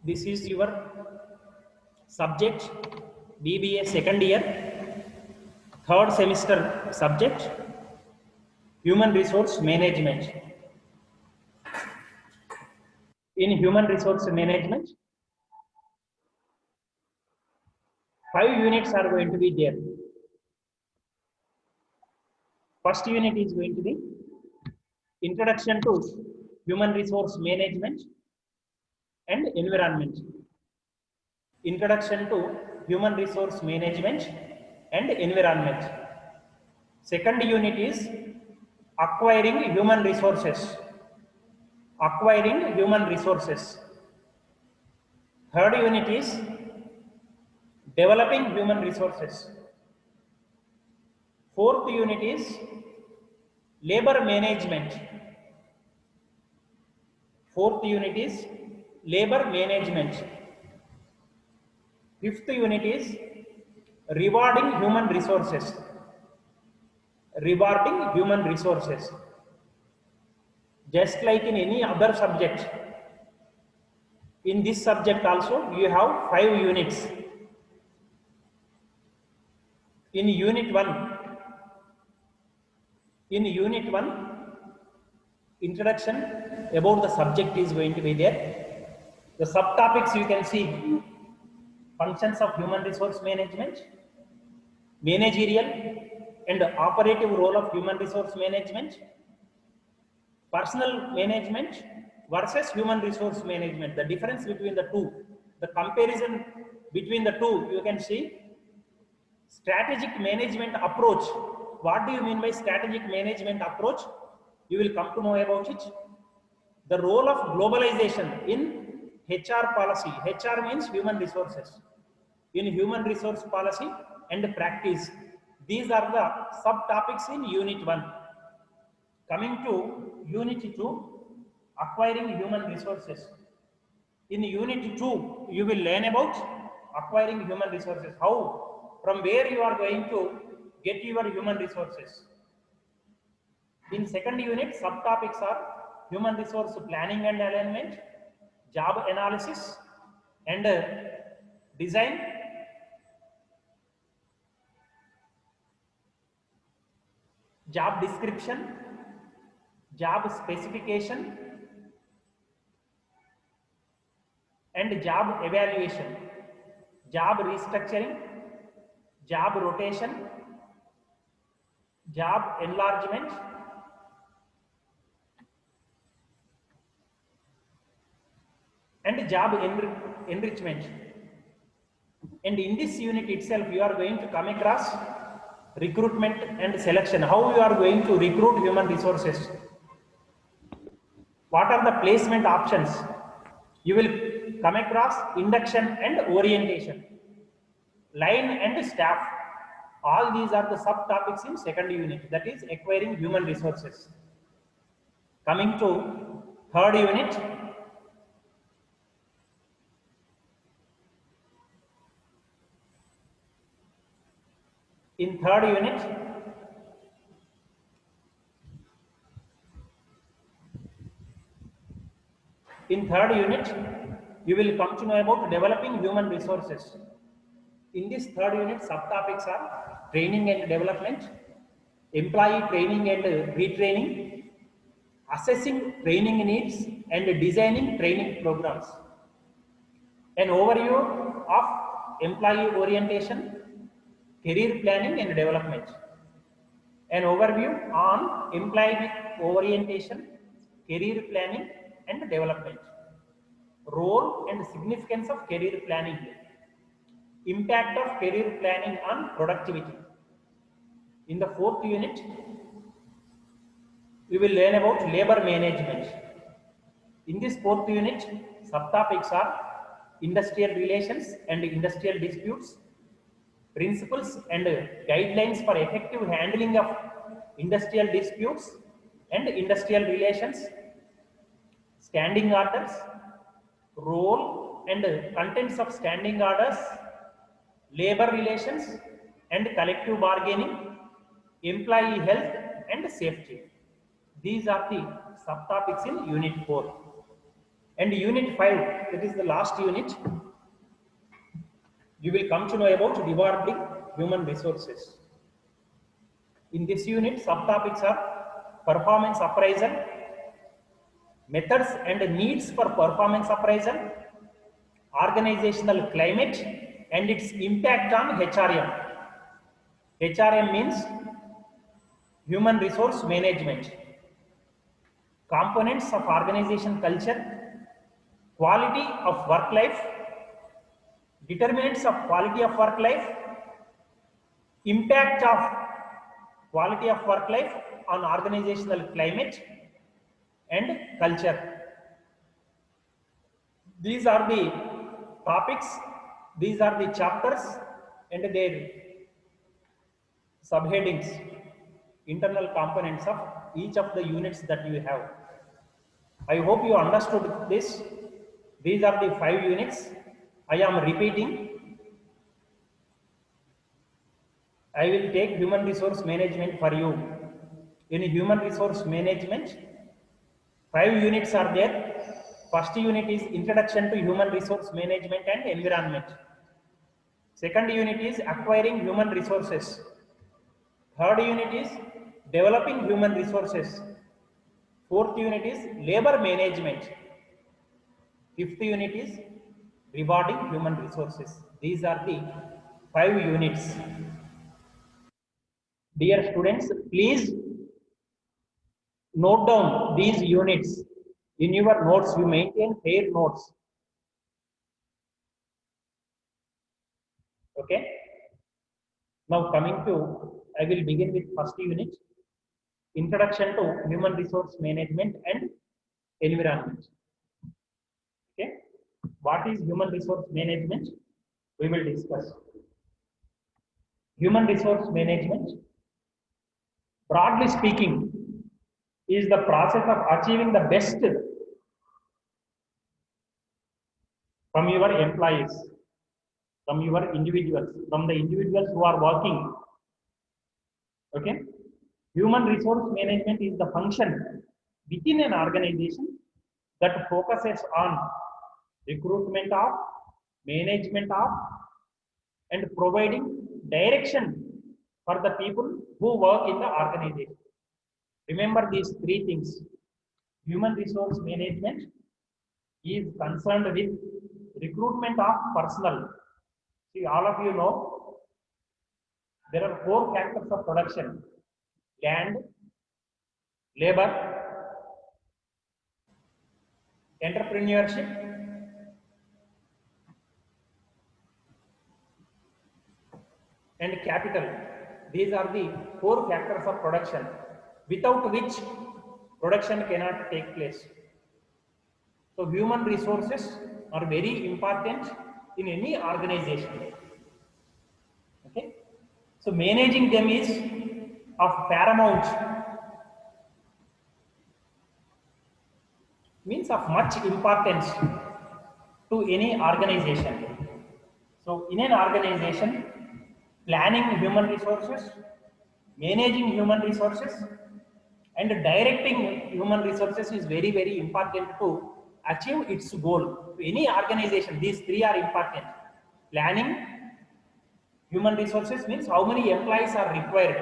This is your subject BBA second year, third semester subject Human Resource Management. In Human Resource Management, 5 units are going to be there. First unit is going to be Introduction to Human Resource Management and Environment. Introduction to Human Resource Management and Environment. Second unit is Acquiring Human Resources. Acquiring Human Resources. Third unit is Developing Human Resources. Fourth unit is Labor Management. Fourth unit is Labor Management. Fifth unit is Rewarding Human Resources. Rewarding Human Resources. Just like in any other subject, in this subject also you have 5 units. In unit 1, introduction about the subject is going to be there. The subtopics you can see: functions of human resource management, managerial and operative role of human resource management, personal management versus human resource management. The difference between the two, the comparison between the two, you can see. Strategic management approach. What do you mean by strategic management approach? You will come to know about it. The role of globalization in HR policy. HR means human resources. In human resource policy and practice. These are the subtopics in unit 1. Coming to unit 2, acquiring human resources. In unit 2, you will learn about acquiring human resources. How, from where you are going to get your human resources. In second unit, subtopics are human resource planning and alignment, job analysis and design, job description, job specification and job evaluation, job restructuring, job rotation, job enlargement, and job enrichment. And in this unit itself, you are going to come across recruitment and selection. How you are going to recruit human resources? What are the placement options? You will come across induction and orientation, line and staff. All these are the subtopics in second unit, that is acquiring human resources. Coming to third unit, in third unit, you will come to know about developing human resources. In this third unit, subtopics are training and development, employee training and retraining, assessing training needs and designing training programs, an overview of employee orientation, career planning and development, an overview on employee orientation, career planning and development, role and significance of career planning, impact of career planning on productivity. In the fourth unit, we will learn about labor management. In this fourth unit, subtopics are industrial relations and industrial disputes, principles and guidelines for effective handling of industrial disputes and industrial relations, standing orders, role and contents of standing orders, labor relations and collective bargaining, employee health and safety. These are the subtopics in unit 4. And unit 5, that is the last unit, you will come to know about rewarding human resources. In this unit, subtopics are performance appraisal, methods and needs for performance appraisal, organizational climate and its impact on HRM. HRM means human resource management. Components of organization culture, quality of work life, determinants of quality of work life, impact of quality of work life on organizational climate and culture. These are the topics, these are the chapters and their subheadings, internal components of each of the units that you have. I hope you understood this. These are the 5 units. I am repeating. I will take human resource management for you. In human resource management, 5 units are there. First unit is introduction to human resource management and environment. Second unit is acquiring human resources. Third unit is developing human resources. Fourth unit is labor management. Fifth unit is rewarding human resources. These are the 5 units. Dear students, please note down these units in your notes. You maintain fair notes. Okay. Now coming to, I will begin with first unit, introduction to human resource management and environment. Okay. What is human resource management? We will discuss. Human resource management, broadly speaking, is the process of achieving the best from your employees, from your individuals, from the individuals who are working. Okay. Human resource management is the function within an organization that focuses on recruitment of, management of, and providing direction for the people who work in the organization. Remember these 3 things. Human resource management is concerned with recruitment of personnel. See, all of you know there are 4 factors of production: land, labor, entrepreneurship, and capital. These are the 4 factors of production without which production cannot take place. So human resources are very important in any organization. Okay. So managing them is of paramount, means of much importance to any organization. So in an organization, planning human resources, managing human resources, and directing human resources is very, very important to achieve its goal. To any organization, these 3 are important. Planning human resources means how many employees are required,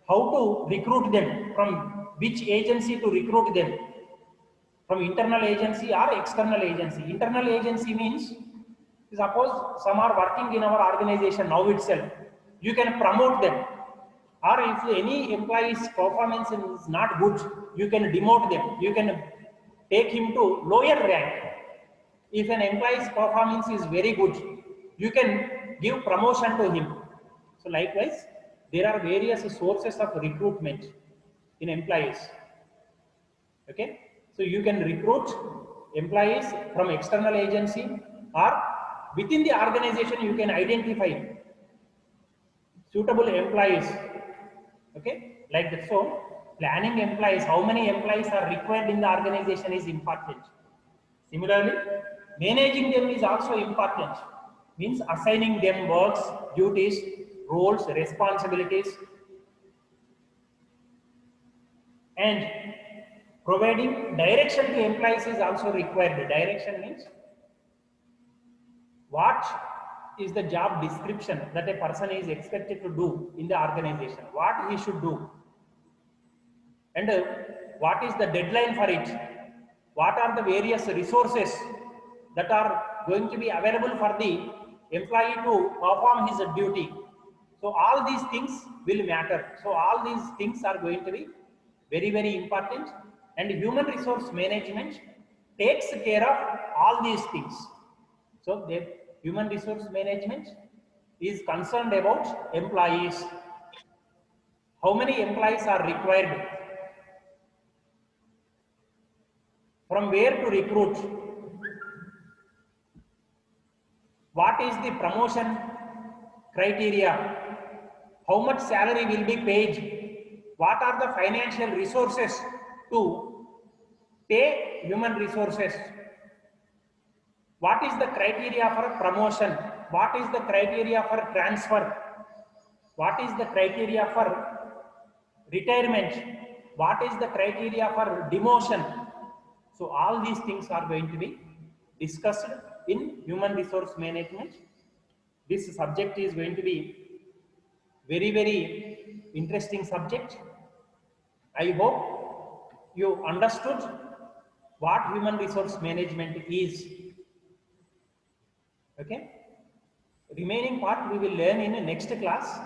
how to recruit them, from which agency to recruit them, from internal agency or external agency. Internal agency means, suppose some are working in our organization now itself, you can promote them. Or if any employee's performance is not good, you can demote them. You can take him to lower rank. If an employee's performance is very good, you can give promotion to him. So likewise, there are various sources of recruitment in employees. Okay. So you can recruit employees from external agency, or within the organization you can identify suitable employees. Okay, like that. So planning employees, how many employees are required in the organization is important. Similarly, managing them is also important. Means assigning them works, duties, roles, responsibilities, and Providing direction to employees is also required. Direction means what is the job description that a person is expected to do in the organization, what he should do, and what is the deadline for it, what are the various resources that are going to be available for the employee to perform his duty. So all these things will matter. So all these things are going to be very, very important, and human resource management takes care of all these things. So the human resource management is concerned about employees. How many employees are required? From where to recruit? What is the promotion criteria? How much salary will be paid? What are the financial resources to pay human resources? What is the criteria for promotion? What is the criteria for transfer? What is the criteria for retirement? What is the criteria for demotion? So all these things are going to be discussed in human resource management. This subject is going to be very, very interesting subject. I hope you understood what human resource management is. Okay. Remaining part we will learn in the next class.